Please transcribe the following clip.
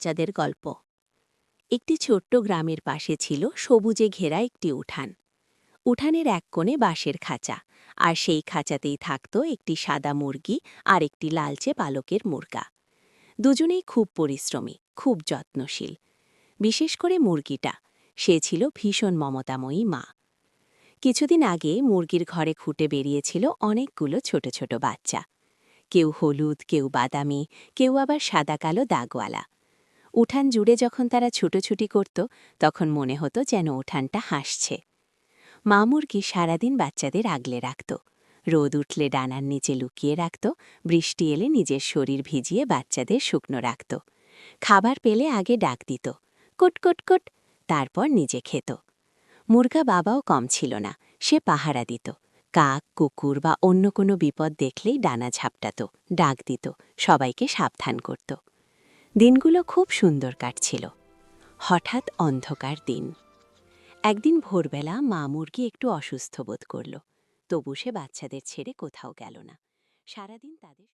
বাচ্চাদের গল্প। একটি ছোট্ট গ্রামের পাশে ছিল সবুজে ঘেরা একটি উঠান। উঠানের এক কোণে বাঁশের খাঁচা, আর সেই খাঁচাতেই থাকত একটি সাদা মুরগি আর একটি লালচে পালকের মুরগা। দুজনেই খুব পরিশ্রমী, খুব যত্নশীল। বিশেষ করে মুরগিটা, সে ছিল ভীষণ মমতাময়ী মা। কিছুদিন আগে মুরগির ঘরে খুঁটে বেরিয়েছিল অনেকগুলো ছোট ছোট বাচ্চা। কেউ হলুদ, কেউ বাদামি, কেউ আবার সাদা কালো দাগওয়ালা। উঠান জুড়ে যখন তারা ছুটোছুটি করত, তখন মনে হতো যেন উঠানটা হাসছে। মা মুরগি সারাদিন বাচ্চাদের আগলে রাখত। রোদ উঠলে ডানার নিচে লুকিয়ে রাখত, বৃষ্টি এলে নিজের শরীর ভিজিয়ে বাচ্চাদের শুকনো রাখত। খাবার পেলে আগে ডাক দিত, কুট কুট কুট, তারপর নিজে খেত। মুরগা বাবাও কম ছিল না, সে পাহারা দিত। কাক, কুকুর বা অন্য কোনো বিপদ দেখলেই ডানা ঝাপটাত, ডাক দিত, সবাইকে সাবধান করত। দিনগুলো খুব সুন্দর কাটছিল। হঠাৎ অন্ধকার দিন। একদিন ভোরবেলা মা মুরগি একটু অসুস্থ বোধ করল, তবু সে বাচ্চাদের ছেড়ে কোথাও গেল না। সারাদিন তাদের